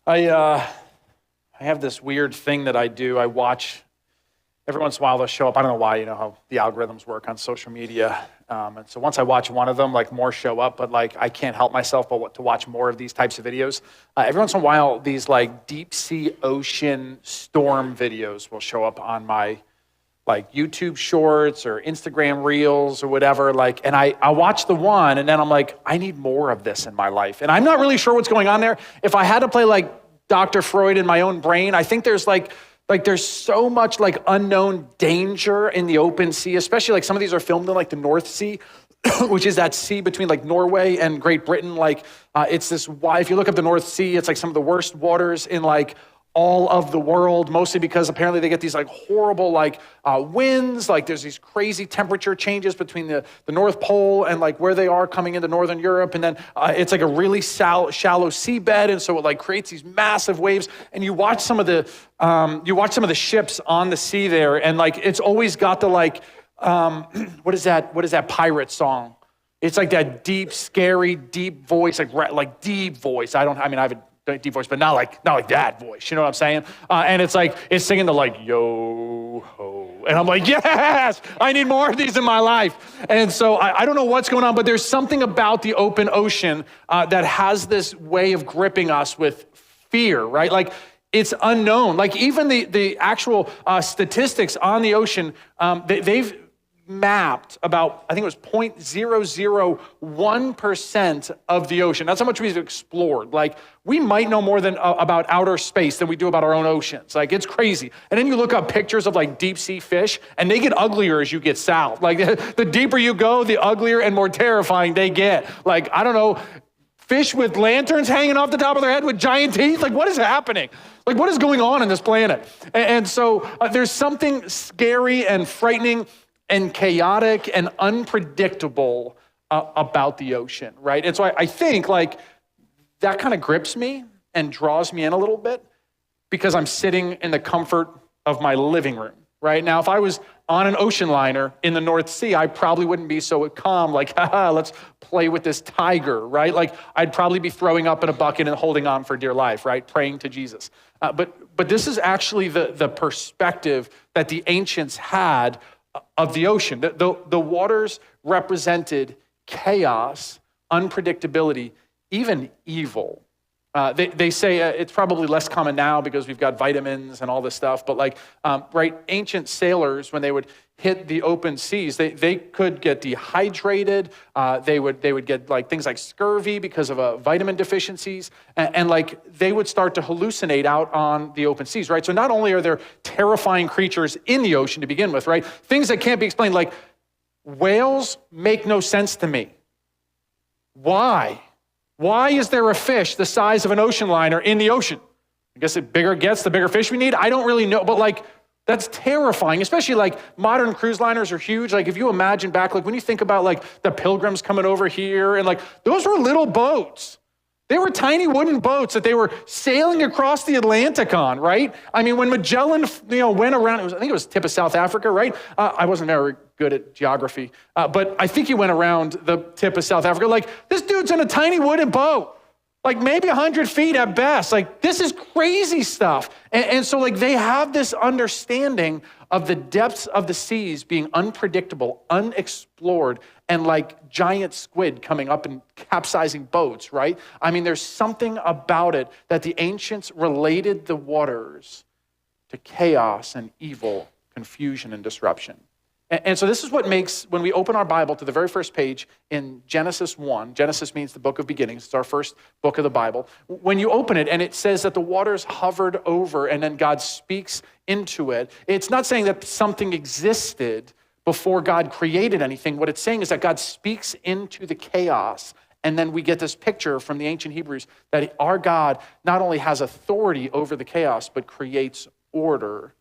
I have this weird thing that I do. I watch, every once in a while they'll show up. I don't know why, you know how the algorithms work on social media. And so once I watch one of them, like more show up, but like I can't help myself but to watch more of these types of videos. Every once in a while, these like deep sea ocean storm videos will show up on my like YouTube shorts or Instagram reels or whatever. Like, and I watch the one and then I'm like, I need more of this in my life. And I'm not really sure what's going on there. If I had to play like Dr. Freud in my own brain, I think there's like there's so much like unknown danger in the open sea, especially like some of these are filmed in like the North Sea, which is that sea between like Norway and Great Britain. Like it's this wide, if you look up the North Sea, it's like some of the worst waters in like all of the world, mostly because apparently they get these like horrible like winds, like there's these crazy temperature changes between the North Pole and like where they are coming into Northern Europe. And then it's like a really shallow seabed. And so it like creates these massive waves. And you watch some of the ships on the sea there. And like, it's always got the like, what is that pirate song? It's like that deep, scary, deep voice, like deep voice. I have a deep voice, but not like that voice. You know what I'm saying? And it's like, it's singing the like, yo ho. And I'm like, yes, I need more of these in my life. And so I don't know what's going on, but there's something about the open ocean that has this way of gripping us with fear, right? Like it's unknown. Like even the actual statistics on the ocean, they've mapped about, I think it was 0.001% of the ocean. That's how much we've explored. Like we might know more than about outer space than we do about our own oceans. Like it's crazy. And then you look up pictures of like deep sea fish and they get uglier as you get south. Like the deeper you go, the uglier and more terrifying they get. Like, I don't know, fish with lanterns hanging off the top of their head with giant teeth. Like what is happening? Like what is going on in this planet? And so there's something scary and frightening and chaotic and unpredictable about the ocean, right? And so I think like that kind of grips me and draws me in a little bit because I'm sitting in the comfort of my living room, right? Now, if I was on an ocean liner in the North Sea, I probably wouldn't be so calm, like, haha, let's play with this tiger, right? Like I'd probably be throwing up in a bucket and holding on for dear life, right? Praying to Jesus. But this is actually the perspective that the ancients had of the ocean. The waters represented chaos, unpredictability, even evil. They say it's probably less common now because we've got vitamins and all this stuff, but like, right, ancient sailors, when they would hit the open seas, they could get dehydrated. They would get like things like scurvy because of vitamin deficiencies, and like they would start to hallucinate out on the open seas, right? So not only are there terrifying creatures in the ocean to begin with, right? Things that can't be explained, like whales make no sense to me. Why? Why is there a fish the size of an ocean liner in the ocean? I guess the bigger it gets, the bigger fish we need. I don't really know, but like, that's terrifying, especially like modern cruise liners are huge. Like if you imagine back, like when you think about like the Pilgrims coming over here and like, those were little boats. They were tiny wooden boats that they were sailing across the Atlantic on, right? I mean, when Magellan, went around, I think it was tip of South Africa, right? I wasn't very good at geography, but I think he went around the tip of South Africa. Like this dude's in a tiny wooden boat, like maybe 100 feet at best. Like this is crazy stuff. And so like they have this understanding of the depths of the seas being unpredictable, unexplored, and like giant squid coming up and capsizing boats, right? I mean, there's something about it that the ancients related the waters to chaos and evil, confusion and disruption. And so this is what makes, when we open our Bible to the very first page in Genesis 1, Genesis means the book of beginnings, it's our first book of the Bible. When you open it and it says that the waters hovered over and then God speaks into it, it's not saying that something existed before God created anything. What it's saying is that God speaks into the chaos, and then we get this picture from the ancient Hebrews that our God not only has authority over the chaos, but creates order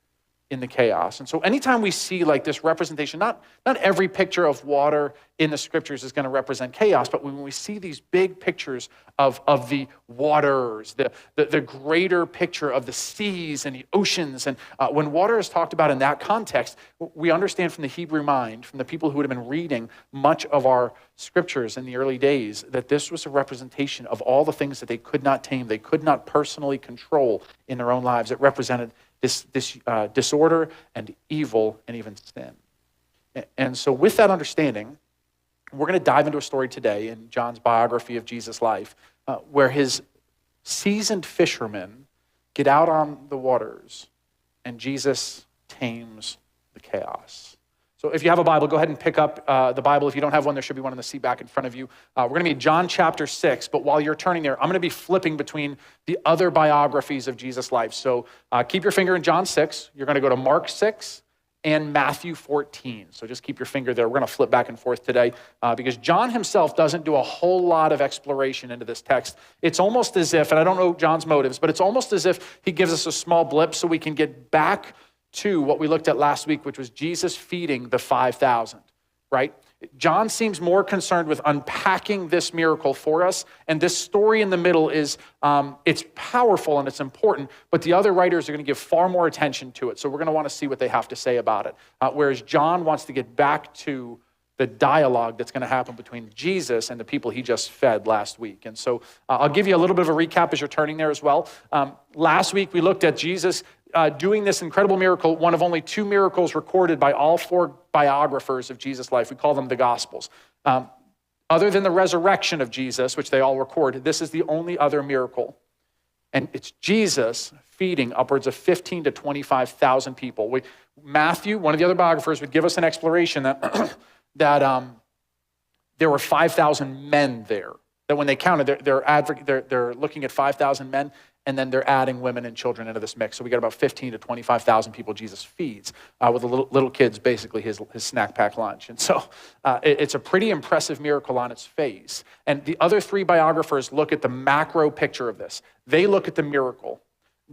in the chaos. And so anytime we see like this representation, not every picture of water in the scriptures is going to represent chaos, but when we see these big pictures of the waters, the greater picture of the seas and the oceans, and when water is talked about in that context, we understand from the Hebrew mind, from the people who would have been reading much of our scriptures in the early days, that this was a representation of all the things that they could not tame, they could not personally control in their own lives. It represented this disorder and evil and even sin. And so with that understanding, we're going to dive into a story today in John's biography of Jesus' life, where his seasoned fishermen get out on the waters and Jesus tames the chaos. So if you have a Bible, go ahead and pick up the Bible. If you don't have one, there should be one in the seat back in front of you. We're going to be in John chapter 6, but while you're turning there, I'm going to be flipping between the other biographies of Jesus' life. So keep your finger in John 6. You're going to go to Mark 6 and Matthew 14. So just keep your finger there. We're going to flip back and forth today because John himself doesn't do a whole lot of exploration into this text. It's almost as if, and I don't know John's motives, but it's almost as if he gives us a small blip so we can get back to what we looked at last week, which was Jesus feeding the 5,000, right? John seems more concerned with unpacking this miracle for us, and this story in the middle is, it's powerful and it's important, but the other writers are going to give far more attention to it, so we're going to want to see what they have to say about it. Whereas John wants to get back to the dialogue that's going to happen between Jesus and the people he just fed last week. And so I'll give you a little bit of a recap as you're turning there as well. Last week we looked at Jesus doing this incredible miracle, one of only 2 miracles recorded by all 4 biographers of Jesus' life. We call them the Gospels. Other than the resurrection of Jesus, which they all record, this is the only other miracle. And it's Jesus feeding upwards of 15 to 25,000 people. Matthew, one of the other biographers, would give us an exploration that there were 5,000 men there. That when they counted, they're looking at 5,000 men, and then they're adding women and children into this mix. So we got about 15 to 25,000 people Jesus feeds with the little kids, basically his snack pack lunch. And so it's a pretty impressive miracle on its face. And the other 3 biographers look at the macro picture of this. They look at the miracle.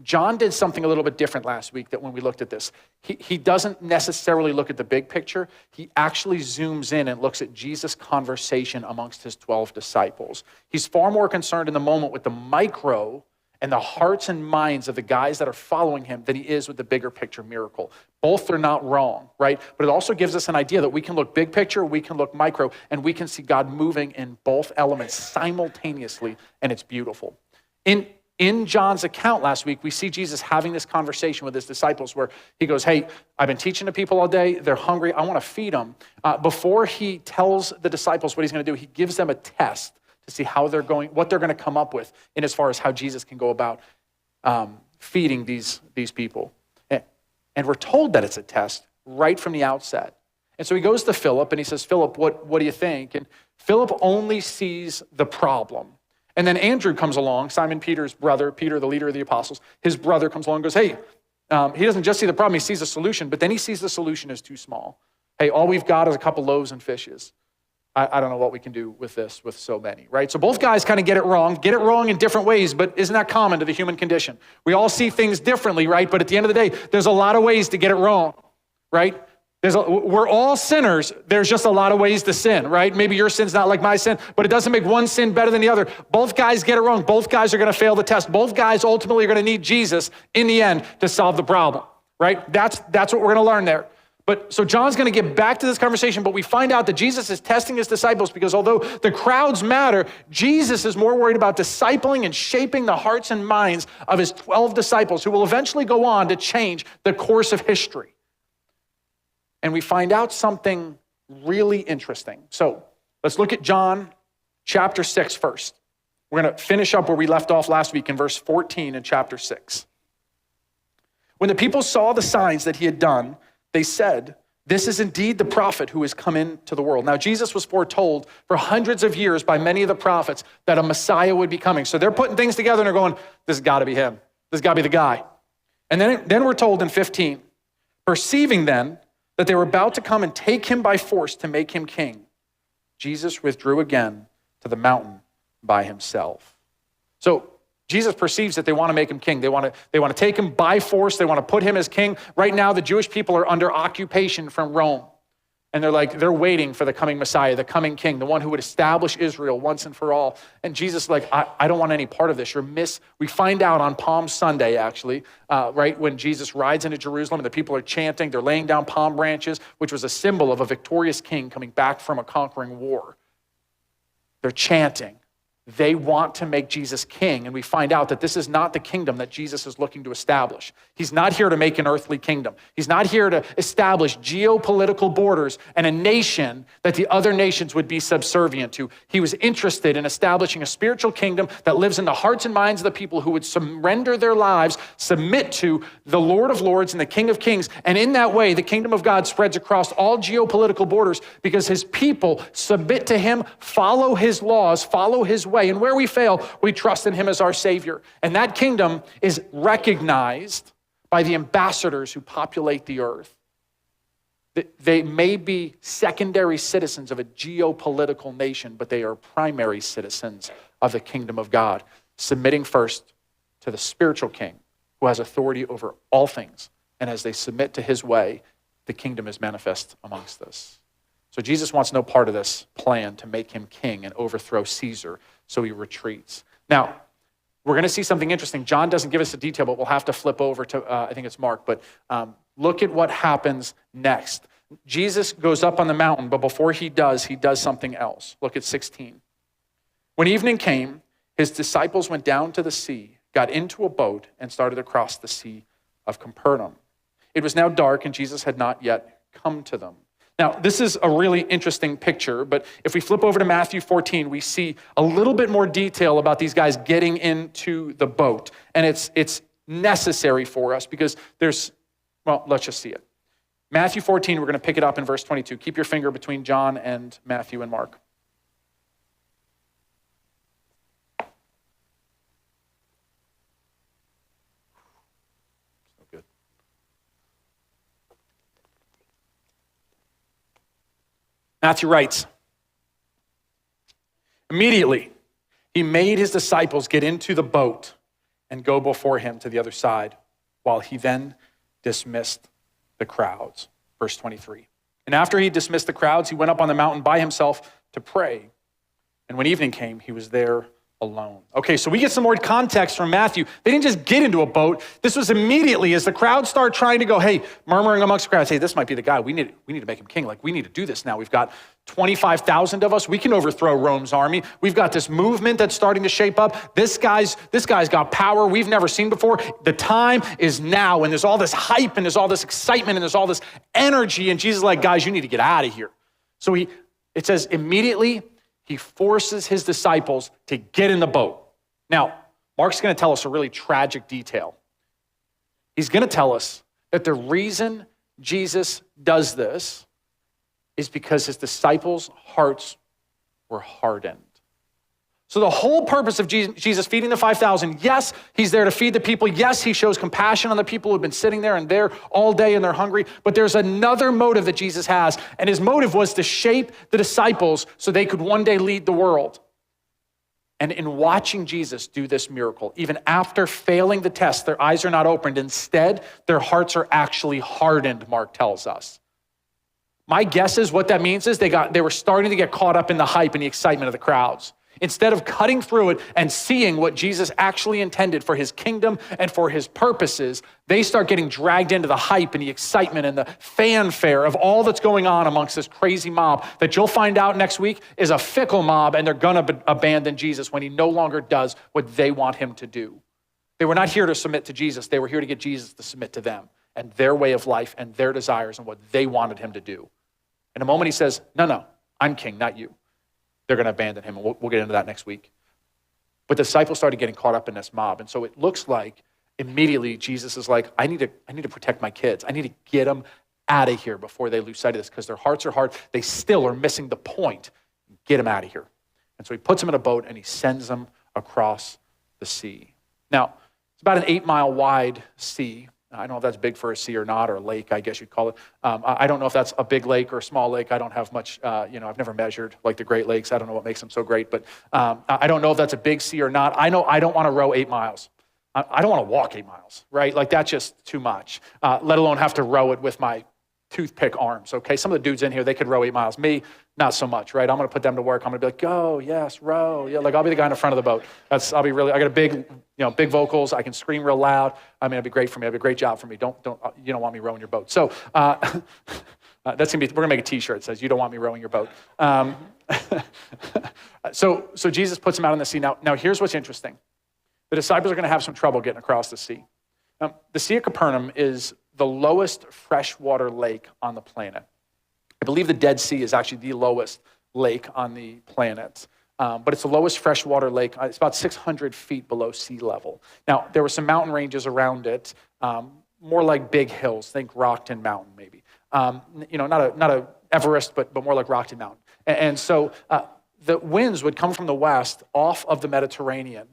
John did something a little bit different last week that when we looked at this. He doesn't necessarily look at the big picture. He actually zooms in and looks at Jesus' conversation amongst his 12 disciples. He's far more concerned in the moment with the micro and the hearts and minds of the guys that are following him than he is with the bigger picture miracle. Both are not wrong, right? But it also gives us an idea that we can look big picture, we can look micro, and we can see God moving in both elements simultaneously, and it's beautiful. In John's account last week, we see Jesus having this conversation with his disciples where he goes, hey, I've been teaching to people all day. They're hungry. I want to feed them. Before he tells the disciples what he's going to do, he gives them a test to see how they're going, what they're going to come up with in as far as how Jesus can go about feeding these people. And we're told that it's a test right from the outset. And so he goes to Philip and he says, Philip, what do you think? And Philip only sees the problem. And then Andrew comes along, Simon Peter's brother, Peter, the leader of the apostles. His brother comes along and goes, hey, he doesn't just see the problem, he sees the solution, but then he sees the solution as too small. Hey, all we've got is a couple loaves and fishes. I don't know what we can do with this, with so many, right? So both guys kind of get it wrong in different ways, but isn't that common to the human condition? We all see things differently, right? But at the end of the day, there's a lot of ways to get it wrong, right? We're all sinners. There's just a lot of ways to sin, right? Maybe your sin's not like my sin, but it doesn't make one sin better than the other. Both guys get it wrong. Both guys are going to fail the test. Both guys ultimately are going to need Jesus in the end to solve the problem, right? That's what we're going to learn there. But so John's going to get back to this conversation, but we find out that Jesus is testing his disciples because although the crowds matter, Jesus is more worried about discipling and shaping the hearts and minds of his 12 disciples who will eventually go on to change the course of history. And we find out something really interesting. So let's look at John chapter 6 first. We're going to finish up where we left off last week in verse 14 in chapter 6. When the people saw the signs that he had done, they said, this is indeed the prophet who has come into the world. Now, Jesus was foretold for hundreds of years by many of the prophets that a Messiah would be coming. So they're putting things together and they're going, this has got to be him. This has got to be the guy. And then we're told in 15, perceiving then that they were about to come and take him by force to make him king, Jesus withdrew again to the mountain by himself. So Jesus perceives that they want to make him king. They want to take him by force. They want to put him as king. Right now, the Jewish people are under occupation from Rome. And they're waiting for the coming Messiah, the coming king, the one who would establish Israel once and for all. And Jesus is like, I don't want any part of this. We find out on Palm Sunday, actually, right, when Jesus rides into Jerusalem and the people are chanting, they're laying down palm branches, which was a symbol of a victorious king coming back from a conquering war. They're chanting. They want to make Jesus king, and we find out that this is not the kingdom that Jesus is looking to establish. He's not here to make an earthly kingdom. He's not here to establish geopolitical borders and a nation that the other nations would be subservient to. He was interested in establishing a spiritual kingdom that lives in the hearts and minds of the people who would surrender their lives, submit to the Lord of Lords and the King of Kings, and in that way, the kingdom of God spreads across all geopolitical borders because his people submit to him, follow his laws, follow his way. And where we fail, we trust in him as our Savior. And that kingdom is recognized by the ambassadors who populate the earth. They may be secondary citizens of a geopolitical nation, but they are primary citizens of the kingdom of God, submitting first to the spiritual king who has authority over all things. And as they submit to his way, the kingdom is manifest amongst us. So Jesus wants no part of this plan to make him king and overthrow Caesar. So he retreats. Now, we're going to see something interesting. John doesn't give us the detail, but we'll have to flip over to, I think it's Mark. But look at what happens next. Jesus goes up on the mountain, but before he does something else. Look at 16. When evening came, his disciples went down to the sea, got into a boat, and started across the Sea of Capernaum. It was now dark, and Jesus had not yet come to them. Now, this is a really interesting picture, but if we flip over to Matthew 14, we see a little bit more detail about these guys getting into the boat. And it's necessary for us because let's just see it. Matthew 14, we're going to pick it up in verse 22. Keep your finger between John and Matthew and Mark. Matthew writes, immediately he made his disciples get into the boat and go before him to the other side, while he then dismissed the crowds. Verse 23. And after he dismissed the crowds, he went up on the mountain by himself to pray. And when evening came, he was there alone. Okay, so we get some more context from Matthew. They didn't just get into a boat. This was immediately as the crowd started trying to go, hey, murmuring amongst the crowds, hey, this might be the guy. We need to make him king. Like, we need to do this now. We've got 25,000 of us. We can overthrow Rome's army. We've got this movement that's starting to shape up. This guy's got power we've never seen before. The time is now, and there's all this hype, and there's all this excitement, and there's all this energy, and Jesus is like, guys, you need to get out of here. So it says immediately, he forces his disciples to get in the boat. Now, Mark's going to tell us a really tragic detail. He's going to tell us that the reason Jesus does this is because his disciples' hearts were hardened. So the whole purpose of Jesus feeding the 5,000, yes, he's there to feed the people. Yes, he shows compassion on the people who've been sitting there and there all day and they're hungry. But there's another motive that Jesus has. And his motive was to shape the disciples so they could one day lead the world. And in watching Jesus do this miracle, even after failing the test, their eyes are not opened. Instead, their hearts are actually hardened, Mark tells us. My guess is what that means is they were starting to get caught up in the hype and the excitement of the crowds. Instead of cutting through it and seeing what Jesus actually intended for his kingdom and for his purposes, they start getting dragged into the hype and the excitement and the fanfare of all that's going on amongst this crazy mob that you'll find out next week is a fickle mob, and they're going to abandon Jesus when he no longer does what they want him to do. They were not here to submit to Jesus. They were here to get Jesus to submit to them and their way of life and their desires and what they wanted him to do. In a moment, he says, no, I'm king, not you. They're going to abandon him, and we'll get into that next week. But the disciples started getting caught up in this mob, and so it looks like immediately Jesus is like, I need to protect my kids. I need to get them out of here before they lose sight of this because their hearts are hard. They still are missing the point. Get them out of here. And so he puts them in a boat, and he sends them across the sea. Now, it's about an 8-mile wide sea. I don't know if that's big for a sea or not, or a lake, I guess you'd call it. I don't know if that's a big lake or a small lake. I don't have much, I've never measured like the Great Lakes. I don't know what makes them so great, but I don't know if that's a big sea or not. I know I don't want to row 8 miles. I don't want to walk 8 miles, right? Like that's just too much, let alone have to row it with my toothpick arms, okay? Some of the dudes in here, they could row 8 miles. Me, not so much, right? I'm going to put them to work. I'm going to be like, go, yes, row. Yeah, like I'll be the guy in the front of the boat. I got a big vocals. I can scream real loud. I mean, it'd be great for me. It'd be a great job for me. You don't want me rowing your boat. So we're going to make a t-shirt that says, you don't want me rowing your boat. So Jesus puts him out on the sea. Now here's what's interesting. The disciples are going to have some trouble getting across the sea. The Sea of Capernaum is the lowest freshwater lake on the planet. I believe the Dead Sea is actually the lowest lake on the planet, but it's the lowest freshwater lake. It's about 600 feet below sea level. Now, there were some mountain ranges around it, more like big hills. Think Rockton Mountain, maybe. Not a Everest, but more like Rockton Mountain. And so the winds would come from the west off of the Mediterranean,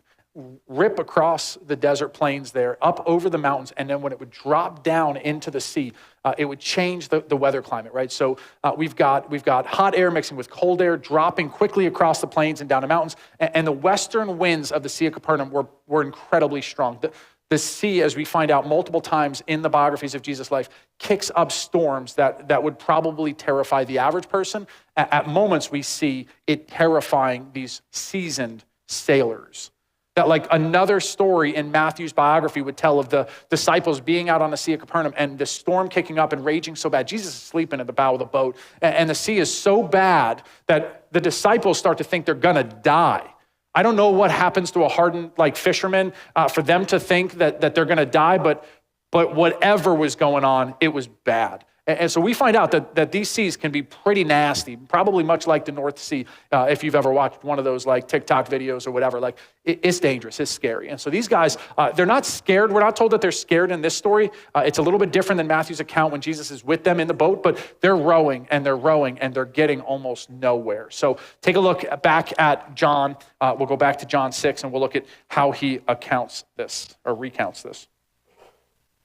rip across the desert plains there, up over the mountains, and then when it would drop down into the sea, it would change the weather climate, right? So we've got hot air mixing with cold air, dropping quickly across the plains and down the mountains, and the western winds of the Sea of Capernaum were incredibly strong. The sea, as we find out multiple times in the biographies of Jesus' life, kicks up storms that would probably terrify the average person. At moments, we see it terrifying these seasoned sailors. That like another story in Matthew's biography would tell of the disciples being out on the Sea of Capernaum and the storm kicking up and raging so bad. Jesus is sleeping at the bow of the boat, and the sea is so bad that the disciples start to think they're gonna die. I don't know what happens to a hardened like fisherman for them to think that they're gonna die, but whatever was going on, it was bad. And so we find out that these seas can be pretty nasty, probably much like the North Sea. If you've ever watched one of those like TikTok videos or whatever, like it's dangerous, it's scary. And so these guys, they're not scared. We're not told that they're scared in this story. It's a little bit different than Matthew's account when Jesus is with them in the boat, but they're rowing and they're getting almost nowhere. So take a look back at John. We'll go back to John 6 and we'll look at how he recounts this.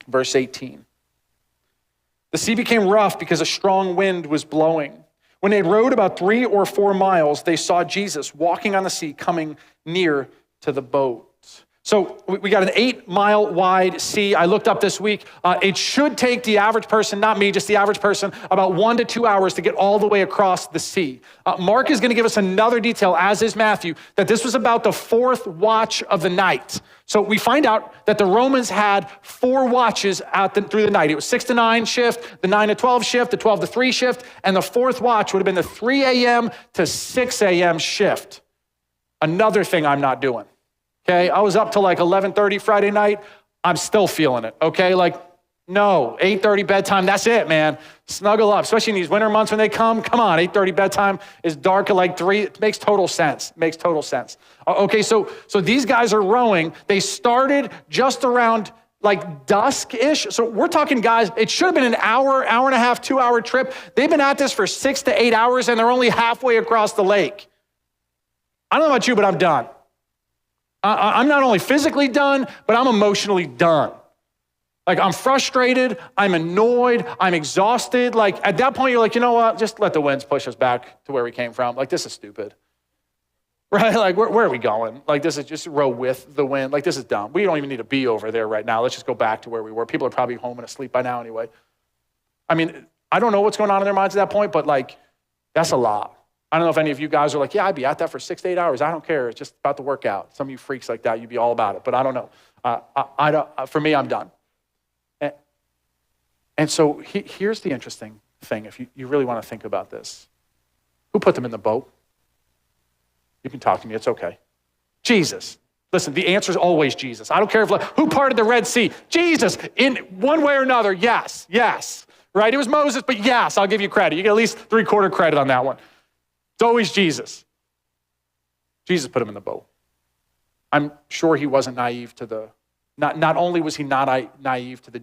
Verse 18. The sea became rough because a strong wind was blowing. When they had rowed about 3 or 4 miles, they saw Jesus walking on the sea coming near to the boat. So we got an 8-mile wide sea. I looked up this week. It should take the average person, not me, just the average person, about 1 to 2 hours to get all the way across the sea. Mark is going to give us another detail, as is Matthew, that this was about the 4th watch of the night. So we find out that the Romans had 4 watches through the night. It was 6 to 9 shift, the 9 to 12 shift, the 12 to 3 shift, and the 4th watch would have been the 3 a.m. to 6 a.m. shift. Another thing I'm not doing. Okay, I was up till like 11:30 Friday night. I'm still feeling it, okay? Like, no, 8:30 bedtime, that's it, man. Snuggle up, especially in these winter months when they come. Come on, 8:30 bedtime is dark at like 3. It makes total sense, Okay, so these guys are rowing. They started just around like dusk-ish. So we're talking, guys, it should have been an hour and a half, 2-hour trip. They've been at this for 6 to 8 hours and they're only halfway across the lake. I don't know about you, but I'm done. I'm not only physically done, but I'm emotionally done. Like I'm frustrated, I'm annoyed, I'm exhausted. Like at that point, you're like, you know what? Just let the winds push us back to where we came from. Like this is stupid, right? Like where are we going? Like this is just row with the wind. Like this is dumb. We don't even need to be over there right now. Let's just go back to where we were. People are probably home and asleep by now anyway. I mean, I don't know what's going on in their minds at that point, but like that's a lot. I don't know if any of you guys are like, yeah, I'd be at that for 6 to 8 hours. I don't care. It's just about the workout. Some of you freaks like that, you'd be all about it. But I don't know. For me, I'm done. And so here's the interesting thing, if you really want to think about this. Who put them in the boat? You can talk to me. It's okay. Jesus. Listen, the answer is always Jesus. I don't care who parted the Red Sea. Jesus, in one way or another, yes. Right? It was Moses, but yes, I'll give you credit. You get at least 3/4 credit on that one. It's always Jesus. Jesus put him in the boat. I'm sure he wasn't naive to not only was he not naive to the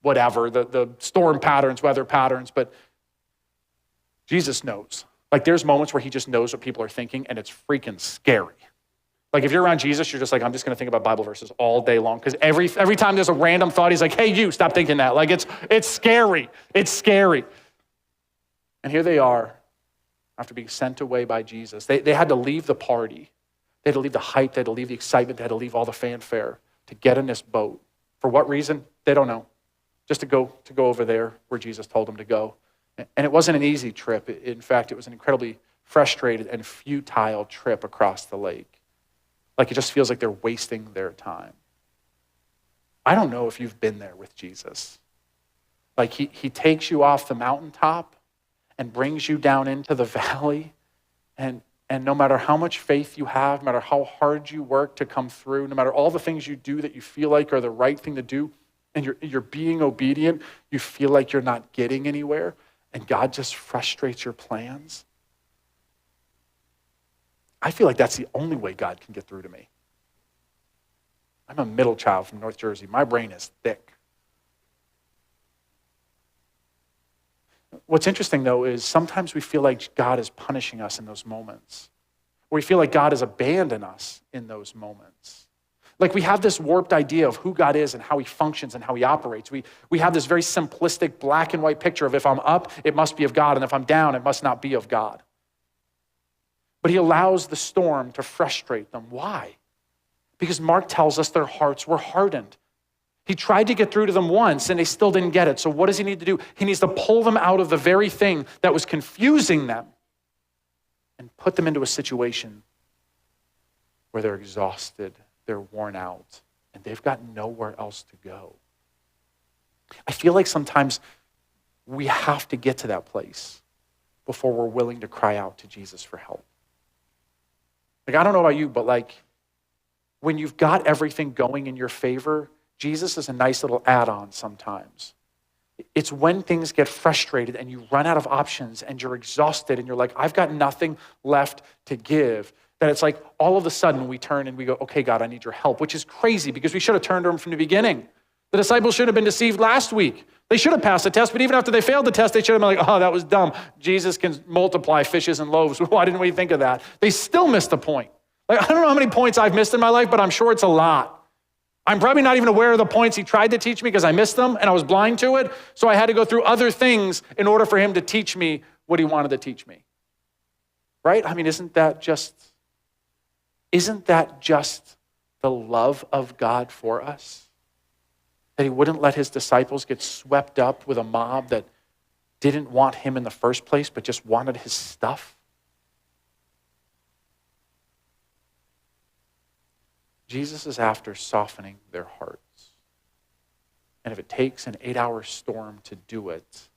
the storm patterns, weather patterns, but Jesus knows. Like there's moments where he just knows what people are thinking and it's freaking scary. Like if you're around Jesus, you're just like, I'm just gonna think about Bible verses all day long. Because every time there's a random thought, he's like, hey, you, stop thinking that. Like it's scary. It's scary. And here they are, after being sent away by Jesus. They had to leave the party. They had to leave the hype. They had to leave the excitement. They had to leave all the fanfare to get in this boat. For what reason? They don't know. Just to go over there where Jesus told them to go. And it wasn't an easy trip. In fact, it was an incredibly frustrated and futile trip across the lake. Like it just feels like they're wasting their time. I don't know if you've been there with Jesus. Like he takes you off the mountaintop and brings you down into the valley. And no matter how much faith you have, no matter how hard you work to come through, no matter all the things you do that you feel like are the right thing to do, and you're being obedient, you feel like you're not getting anywhere, and God just frustrates your plans. I feel like that's the only way God can get through to me. I'm a middle child from North Jersey. My brain is thick. What's interesting, though, is sometimes we feel like God is punishing us in those moments. Or we feel like God has abandoned us in those moments. Like we have this warped idea of who God is and how he functions and how he operates. We have this very simplistic black and white picture of if I'm up, it must be of God, and if I'm down, it must not be of God. But he allows the storm to frustrate them. Why? Because Mark tells us their hearts were hardened. He tried to get through to them once and they still didn't get it. So what does he need to do? He needs to pull them out of the very thing that was confusing them and put them into a situation where they're exhausted, they're worn out, and they've got nowhere else to go. I feel like sometimes we have to get to that place before we're willing to cry out to Jesus for help. Like, I don't know about you, but like when you've got everything going in your favor, Jesus is a nice little add-on sometimes. It's when things get frustrated and you run out of options and you're exhausted and you're like, I've got nothing left to give, that it's like all of a sudden we turn and we go, okay, God, I need your help, which is crazy because we should have turned to him from the beginning. The disciples should have been deceived last week. They should have passed the test, but even after they failed the test, they should have been like, oh, that was dumb. Jesus can multiply fishes and loaves. Why didn't we think of that? They still missed the point. Like, I don't know how many points I've missed in my life, but I'm sure it's a lot. I'm probably not even aware of the points he tried to teach me because I missed them and I was blind to it. So I had to go through other things in order for him to teach me what he wanted to teach me. Right? I mean, isn't that just the love of God for us? That he wouldn't let his disciples get swept up with a mob that didn't want him in the first place, but just wanted his stuff. Jesus is after softening their hearts. And if it takes an 8-hour storm to do it,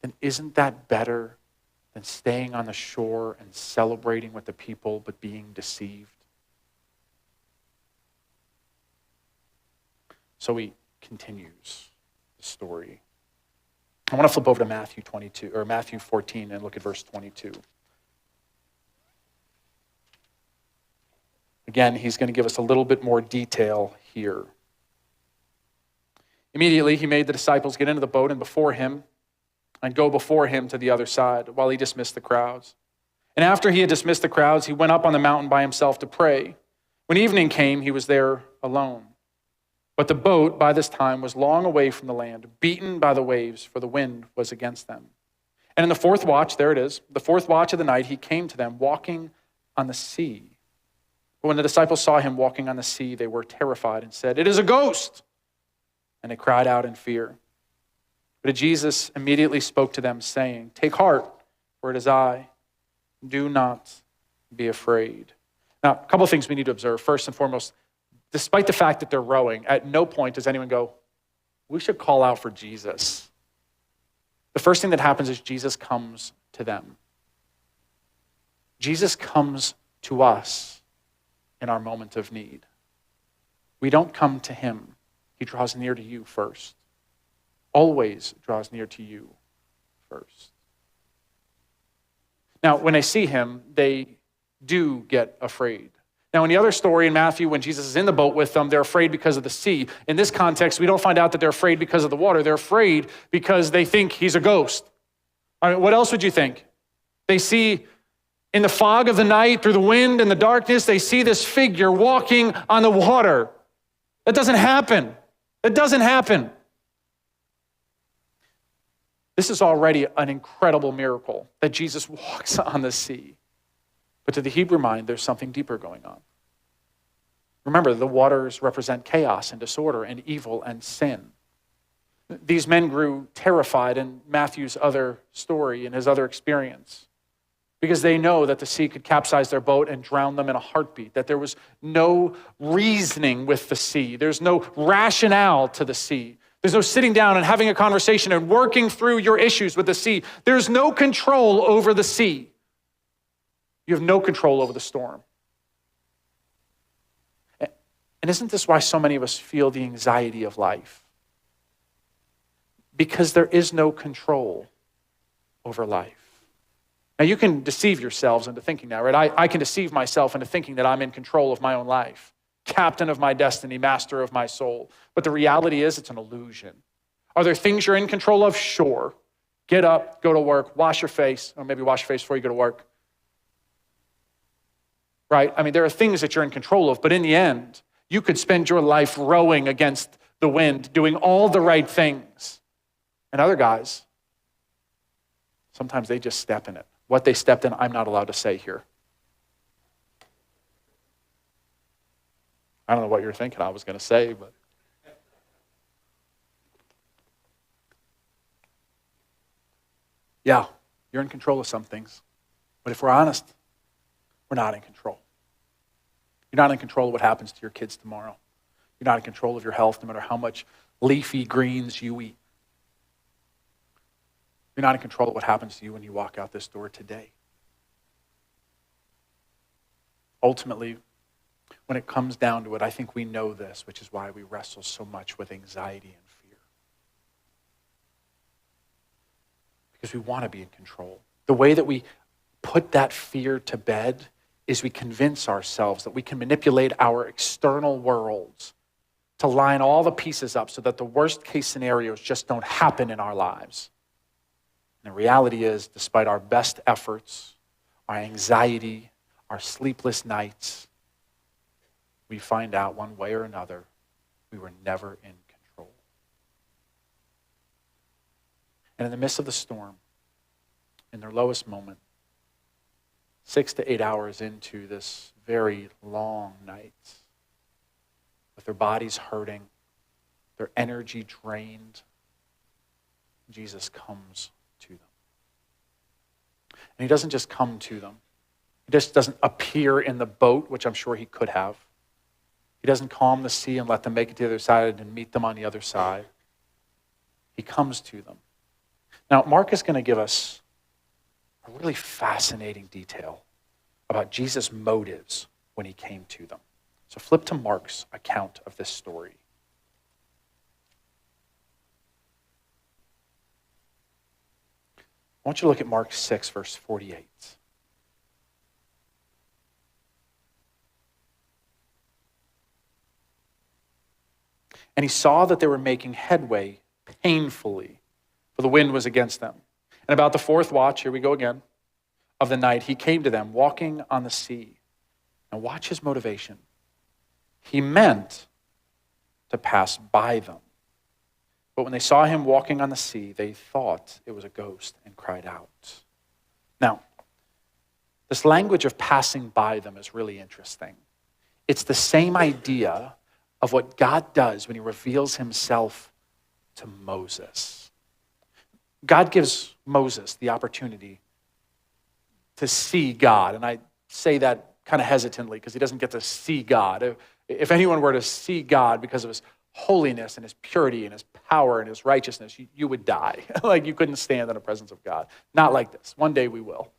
then isn't that better than staying on the shore and celebrating with the people, but being deceived? So he continues the story. I want to flip over to Matthew 14 and look at verse 22. Again, he's going to give us a little bit more detail here. Immediately, he made the disciples get into the boat and go before him to the other side while he dismissed the crowds. And after he had dismissed the crowds, he went up on the mountain by himself to pray. When evening came, he was there alone. But the boat, by this time, was long away from the land, beaten by the waves, for the wind was against them. And in the fourth watch, there it is, the fourth watch of the night, he came to them walking on the sea. But when the disciples saw him walking on the sea, they were terrified and said, "It is a ghost!" And they cried out in fear. But Jesus immediately spoke to them, saying, "Take heart, for it is I. Do not be afraid." Now, a couple of things we need to observe. First and foremost, despite the fact that they're rowing, at no point does anyone go, we should call out for Jesus. The first thing that happens is Jesus comes to them. Jesus comes to us in our moment of need. We don't come to him. He draws near to you first. Always draws near to you first. Now, when they see him, they do get afraid. Now, in the other story in Matthew, when Jesus is in the boat with them, they're afraid because of the sea. In this context, we don't find out that they're afraid because of the water. They're afraid because they think he's a ghost. I mean, what else would you think? They see In the fog of the night, through the wind and the darkness, they see this figure walking on the water. That doesn't happen. That doesn't happen. This is already an incredible miracle that Jesus walks on the sea. But to the Hebrew mind, there's something deeper going on. Remember, the waters represent chaos and disorder and evil and sin. These men grew terrified in Matthew's other story, in his other experience, because they know that the sea could capsize their boat and drown them in a heartbeat, that there was no reasoning with the sea. There's no rationale to the sea. There's no sitting down and having a conversation and working through your issues with the sea. There's no control over the sea. You have no control over the storm. And isn't this why so many of us feel the anxiety of life? Because there is no control over life. Now, you can deceive yourselves into thinking that, right? I can deceive myself into thinking that I'm in control of my own life, captain of my destiny, master of my soul. But the reality is, it's an illusion. Are there things you're in control of? Sure. Get up, go to work, wash your face, or maybe wash your face before you go to work. Right? I mean, there are things that you're in control of, but in the end, you could spend your life rowing against the wind, doing all the right things. And other guys, sometimes they just step in it. What they stepped in, I'm not allowed to say here. I don't know what you're thinking I was going to say, but yeah, you're in control of some things. But if we're honest, we're not in control. You're not in control of what happens to your kids tomorrow. You're not in control of your health, no matter how much leafy greens you eat. You're not in control of what happens to you when you walk out this door today. Ultimately, when it comes down to it, I think we know this, which is why we wrestle so much with anxiety and fear. Because we want to be in control. The way that we put that fear to bed is we convince ourselves that we can manipulate our external worlds to line all the pieces up so that the worst case scenarios just don't happen in our lives. And the reality is, despite our best efforts, our anxiety, our sleepless nights, we find out one way or another, we were never in control. And in the midst of the storm, in their lowest moment, 6 to 8 hours into this very long night, with their bodies hurting, their energy drained, Jesus comes to them. And he doesn't just come to them. He just doesn't appear in the boat, which I'm sure he could have. He doesn't calm the sea and let them make it to the other side and meet them on the other side. He comes to them. Now, Mark is going to give us a really fascinating detail about Jesus' motives when he came to them. So flip to Mark's account of this story. I want you to look at Mark 6, verse 48. And he saw that they were making headway painfully, for the wind was against them. And about the fourth watch, here we go again, of the night, he came to them walking on the sea. Now watch his motivation. He meant to pass by them. But when they saw him walking on the sea, they thought it was a ghost and cried out. Now, this language of passing by them is really interesting. It's the same idea of what God does when he reveals himself to Moses. God gives Moses the opportunity to see God. And I say that kind of hesitantly because he doesn't get to see God. If anyone were to see God because of his holiness and his purity and his power and his righteousness, you would die. Like you couldn't stand in the presence of God. Not like this. One day we will.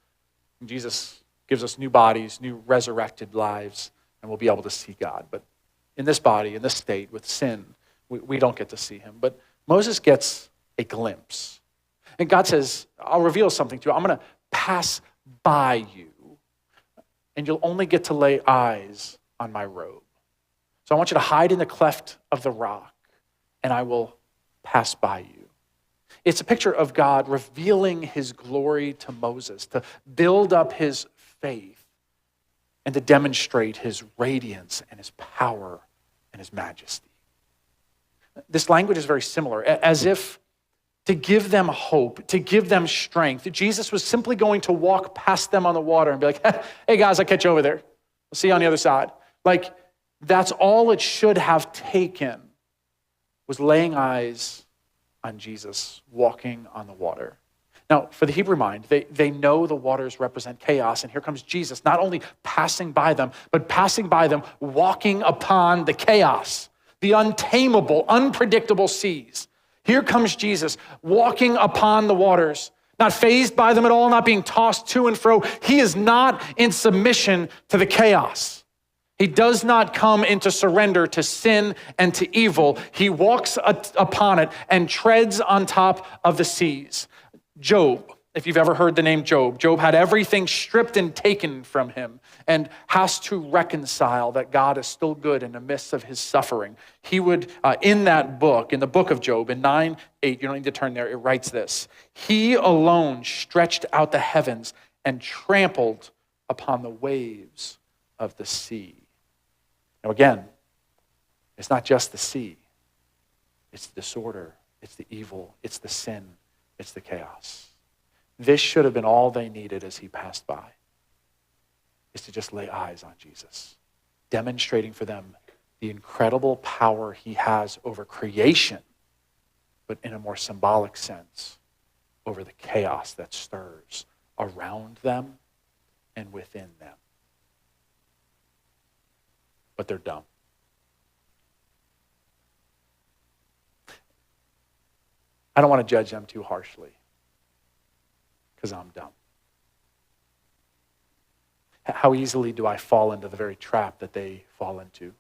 And Jesus gives us new bodies, new resurrected lives, and we'll be able to see God. But in this body, in this state, with sin, we don't get to see him. But Moses gets a glimpse. And God says, I'll reveal something to you. I'm going to pass by you, and you'll only get to lay eyes on my robe. So I want you to hide in the cleft of the rock, and I will pass by you. It's a picture of God revealing his glory to Moses, to build up his faith and to demonstrate his radiance and his power and his majesty. This language is very similar, as if to give them hope, to give them strength. Jesus was simply going to walk past them on the water and be like, hey guys, I'll catch you over there. We'll see you on the other side. Like, that's all it should have taken, was laying eyes on Jesus walking on the water. Now, for the Hebrew mind, they know the waters represent chaos, and here comes Jesus, not only passing by them, but passing by them, walking upon the chaos, the untamable, unpredictable seas. Here comes Jesus, walking upon the waters, not fazed by them at all, not being tossed to and fro. He is not in submission to the chaos. He does not come into surrender to sin and to evil. He walks upon it and treads on top of the seas. Job, if you've ever heard the name Job, Job had everything stripped and taken from him and has to reconcile that God is still good in the midst of his suffering. He would, in that book, in the book of Job, in 9:8, you don't need to turn there, it writes this: he alone stretched out the heavens and trampled upon the waves of the sea. Now again, it's not just the sea. It's the disorder, it's the evil, it's the sin, it's the chaos. This should have been all they needed as he passed by, is to just lay eyes on Jesus, demonstrating for them the incredible power he has over creation, but in a more symbolic sense, over the chaos that stirs around them and within them. But they're dumb. I don't want to judge them too harshly, because I'm dumb. How easily do I fall into the very trap that they fall into? To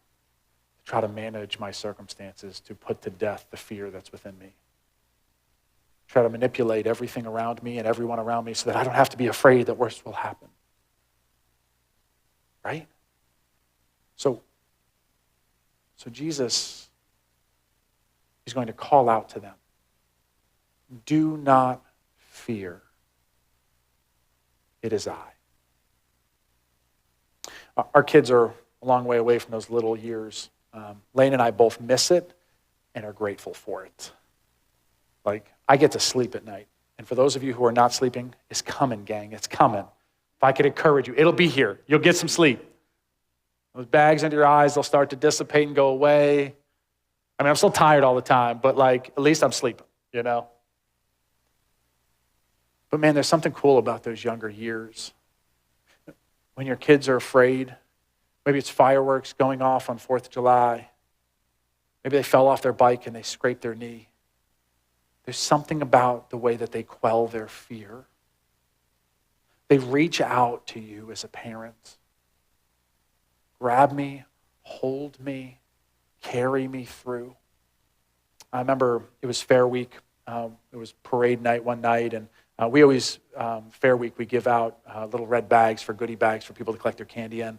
try to manage my circumstances, to put to death the fear that's within me. Try to manipulate everything around me and everyone around me so that I don't have to be afraid that worse will happen. Right? So Jesus is going to call out to them. Do not fear. It is I. Our kids are a long way away from those little years. Lane and I both miss it and are grateful for it. Like, I get to sleep at night. And for those of you who are not sleeping, it's coming, gang. It's coming. If I could encourage you, it'll be here. You'll get some sleep. Those bags under your eyes, they'll start to dissipate and go away. I mean, I'm still tired all the time, but like, at least I'm sleeping, you know? But man, there's something cool about those younger years. When your kids are afraid, maybe it's fireworks going off on 4th of July. Maybe they fell off their bike and they scraped their knee. There's something about the way that they quell their fear. They reach out to you as a parent. Grab me, hold me, carry me through. I remember it was Fair Week. It was parade night one night, and we always, Fair Week, we give out little red bags for goodie bags for people to collect their candy in.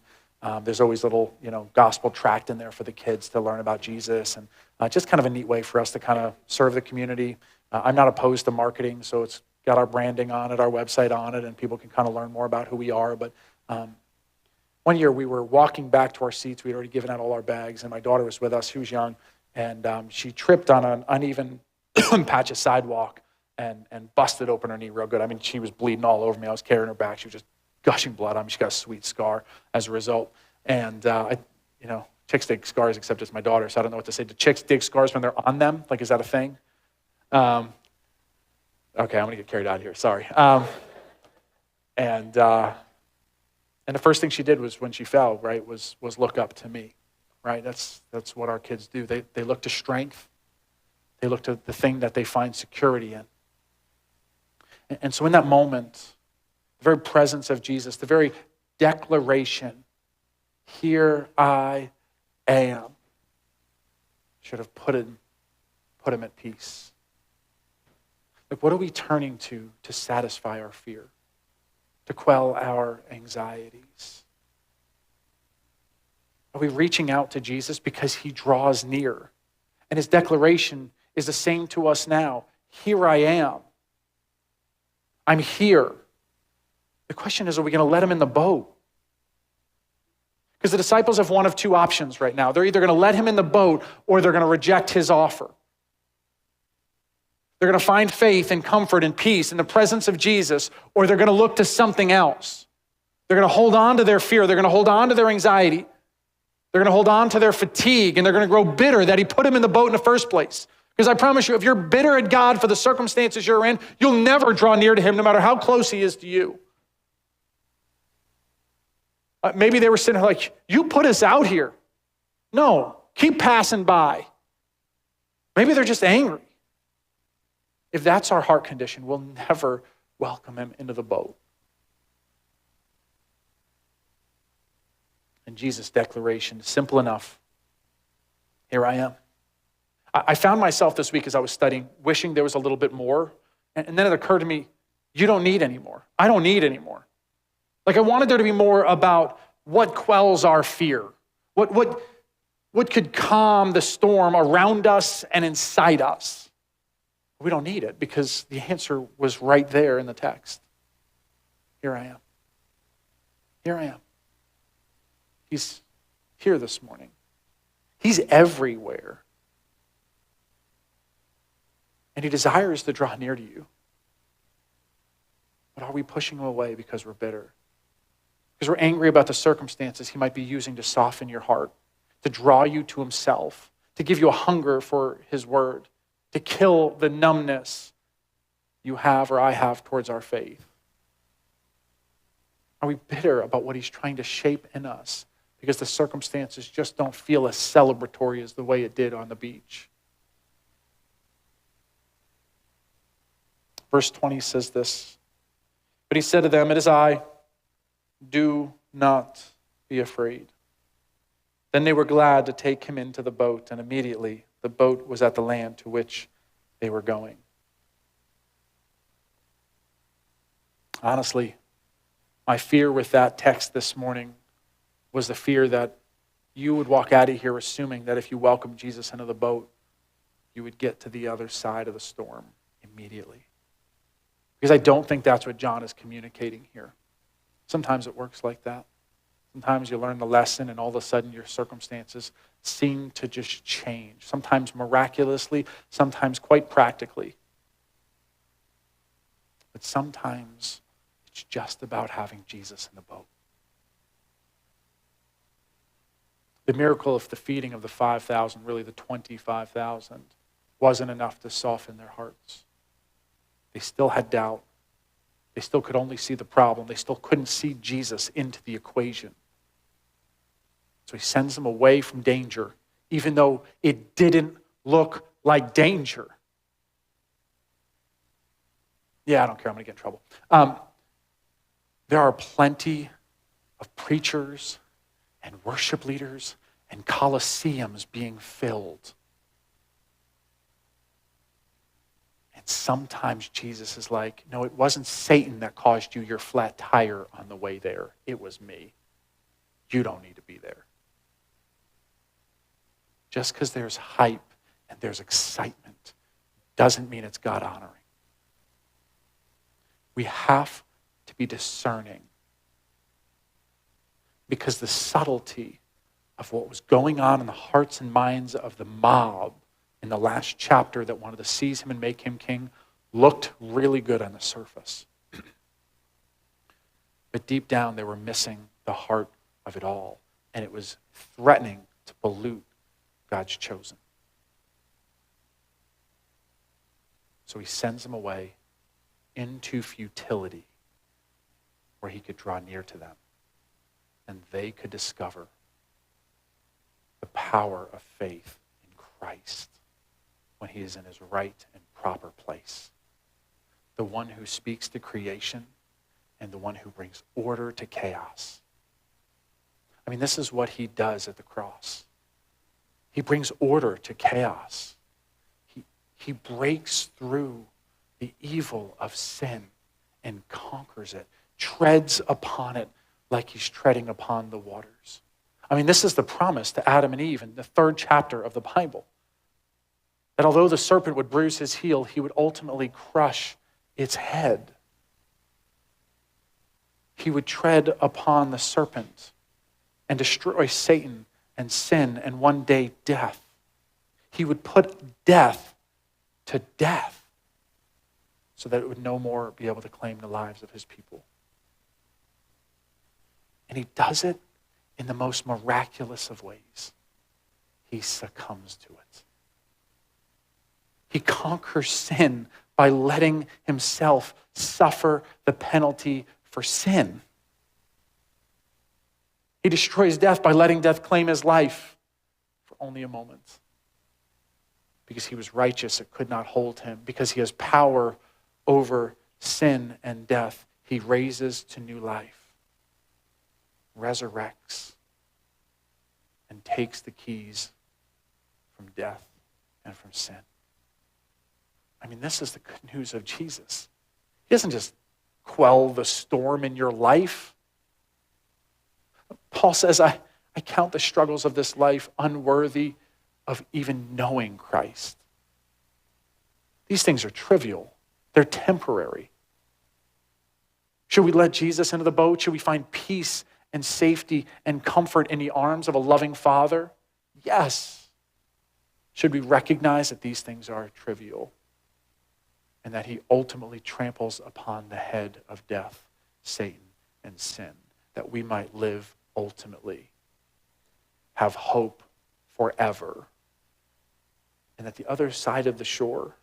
There's always little, gospel tract in there for the kids to learn about Jesus, and just kind of a neat way for us to kind of serve the community. I'm not opposed to marketing, so it's got our branding on it, our website on it, and people can kind of learn more about who we are. But one year we were walking back to our seats. We'd already given out all our bags, and my daughter was with us. She was young, and she tripped on an uneven patch of sidewalk and busted open her knee real good. I mean, she was bleeding all over me. I was carrying her back. She was just gushing blood on me. She got a sweet scar as a result. And, chicks dig scars, except it's my daughter, so I don't know what to say. Do chicks dig scars when they're on them? Like, is that a thing? Okay, I'm going to get carried out here. Sorry. And the first thing she did was, when she fell, right, was look up to me, right? That's what our kids do. They look to strength. They look to the thing that they find security in. And so in that moment, the very presence of Jesus, the very declaration, here I am, should have put him at peace. Like, what are we turning to satisfy our fear, to quell our anxieties? Are we reaching out to Jesus because he draws near? And his declaration is the same to us now. Here I am. I'm here. The question is, are we going to let him in the boat? Because the disciples have one of two options right now. They're either going to let him in the boat or they're going to reject his offer. They're going to find faith and comfort and peace in the presence of Jesus, or they're going to look to something else. They're going to hold on to their fear. They're going to hold on to their anxiety. They're going to hold on to their fatigue, and they're going to grow bitter that he put them in the boat in the first place. Because I promise you, if you're bitter at God for the circumstances you're in, you'll never draw near to him, no matter how close he is to you. Maybe they were sitting there like, you put us out here. No, keep passing by. Maybe they're just angry. If that's our heart condition, we'll never welcome him into the boat. And Jesus' declaration is simple enough. Here I am. I found myself this week as I was studying, wishing there was a little bit more. And then it occurred to me, you don't need any more. I don't need any more. Like I wanted there to be more about what quells our fear. What could calm the storm around us and inside us. We don't need it because the answer was right there in the text. Here I am. Here I am. He's here this morning. He's everywhere. And he desires to draw near to you. But are we pushing him away because we're bitter? Because we're angry about the circumstances he might be using to soften your heart, to draw you to himself, to give you a hunger for his word, to kill the numbness you have or I have towards our faith? Are we bitter about what he's trying to shape in us because the circumstances just don't feel as celebratory as the way it did on the beach? Verse 20 says this, but he said to them, it is I, do not be afraid. Then they were glad to take him into the boat, and immediately the boat was at the land to which they were going. Honestly, my fear with that text this morning was the fear that you would walk out of here assuming that if you welcomed Jesus into the boat, you would get to the other side of the storm immediately. Because I don't think that's what John is communicating here. Sometimes it works like that. Sometimes you learn the lesson and all of a sudden your circumstances seem to just change. Sometimes miraculously, sometimes quite practically. But sometimes it's just about having Jesus in the boat. The miracle of the feeding of the 5,000, really the 25,000, wasn't enough to soften their hearts. They still had doubt. They still could only see the problem. They still couldn't see Jesus into the equation. So he sends them away from danger, even though it didn't look like danger. Yeah, I don't care. I'm going to get in trouble. There are plenty of preachers and worship leaders and coliseums being filled. And sometimes Jesus is like, no, it wasn't Satan that caused you your flat tire on the way there. It was me. You don't need to be there. Just because there's hype and there's excitement doesn't mean it's God honoring. We have to be discerning because the subtlety of what was going on in the hearts and minds of the mob in the last chapter that wanted to seize him and make him king looked really good on the surface. But deep down, they were missing the heart of it all, and it was threatening to pollute God's chosen. So he sends them away into futility where he could draw near to them and they could discover the power of faith in Christ when he is in his right and proper place. The one who speaks to creation and the one who brings order to chaos. I mean, this is what he does at the cross. He brings order to chaos. He breaks through the evil of sin and conquers it, treads upon it like he's treading upon the waters. I mean, this is the promise to Adam and Eve in the 3rd chapter of the Bible. That although the serpent would bruise his heel, he would ultimately crush its head. He would tread upon the serpent and destroy Satan and sin and one day death. He would put death to death so that it would no more be able to claim the lives of his people. And he does it in the most miraculous of ways. He succumbs to it. He conquers sin by letting himself suffer the penalty for sin. He destroys death by letting death claim his life for only a moment. Because he was righteous, it could not hold him. Because he has power over sin and death, he raises to new life, resurrects, and takes the keys from death and from sin. I mean, this is the good news of Jesus. He doesn't just quell the storm in your life. Paul says, I count the struggles of this life unworthy of even knowing Christ. These things are trivial. They're temporary. Should we let Jesus into the boat? Should we find peace and safety and comfort in the arms of a loving Father? Yes. Should we recognize that these things are trivial and that he ultimately tramples upon the head of death, Satan, and sin, that we might live ultimately, have hope forever, and that the other side of the shore,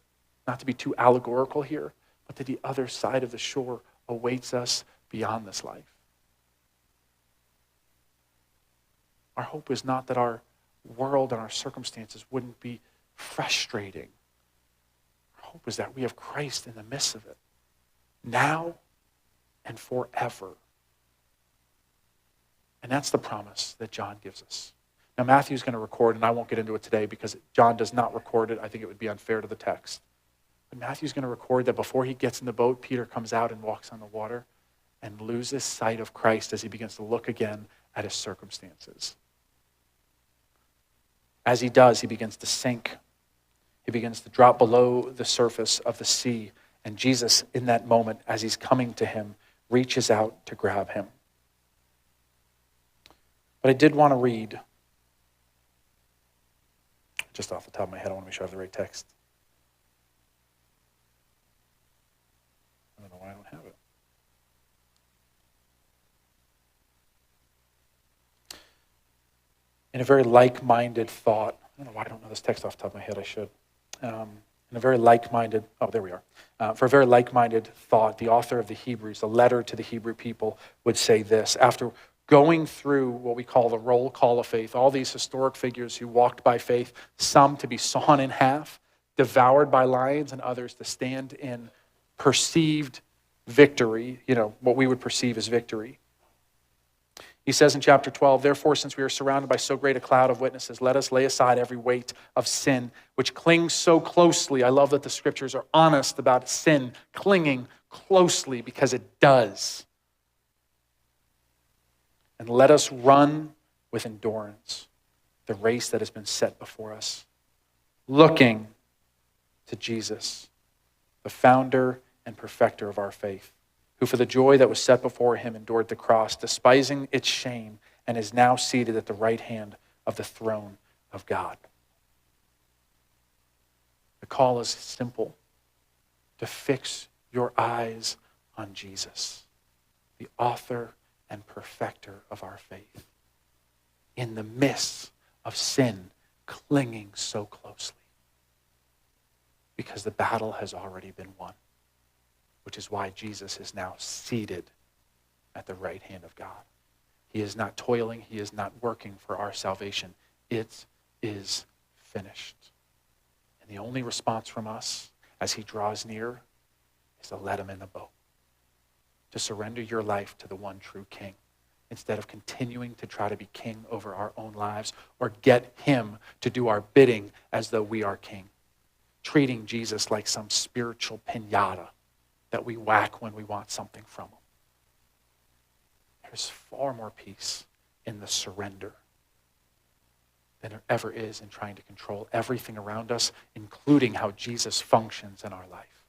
not to be too allegorical here, but that the other side of the shore awaits us beyond this life. Our hope is not that our world and our circumstances wouldn't be frustrating. Our hope is that we have Christ in the midst of it, now and forever. And that's the promise that John gives us. Now, Matthew's going to record, and I won't get into it today because John does not record it. I think it would be unfair to the text. But Matthew's going to record that before he gets in the boat, Peter comes out and walks on the water and loses sight of Christ as he begins to look again at his circumstances. As he does, he begins to sink. He begins to drop below the surface of the sea. And Jesus, in that moment, as he's coming to him, reaches out to grab him. But I did want to read, just off the top of my head, I want to make sure I have the right text. I don't know why I don't have it. In a very like-minded thought, I don't know why I don't know this text off the top of my head, I should. In a very like-minded, there we are. For a very like-minded thought, the author of the Hebrews, the letter to the Hebrew people, would say this. After going through what we call the roll call of faith, all these historic figures who walked by faith, some to be sawn in half, devoured by lions, and others to stand in perceived victory, what we would perceive as victory. He says in chapter 12, therefore, since we are surrounded by so great a cloud of witnesses, let us lay aside every weight of sin, which clings so closely. I love that the scriptures are honest about sin clinging closely because it does. And let us run with endurance the race that has been set before us, looking to Jesus, the founder and perfecter of our faith, who for the joy that was set before him endured the cross, despising its shame, and is now seated at the right hand of the throne of God. The call is simple: to fix your eyes on Jesus, the author and perfecter of our faith, in the midst of sin clinging so closely, because the battle has already been won, which is why Jesus is now seated at the right hand of God. He is not toiling. He is not working for our salvation. It is finished. And the only response from us as he draws near is to let him in the boat, to surrender your life to the one true King, instead of continuing to try to be king over our own lives or get him to do our bidding as though we are king, treating Jesus like some spiritual piñata that we whack when we want something from him. There's far more peace in the surrender than there ever is in trying to control everything around us, including how Jesus functions in our life.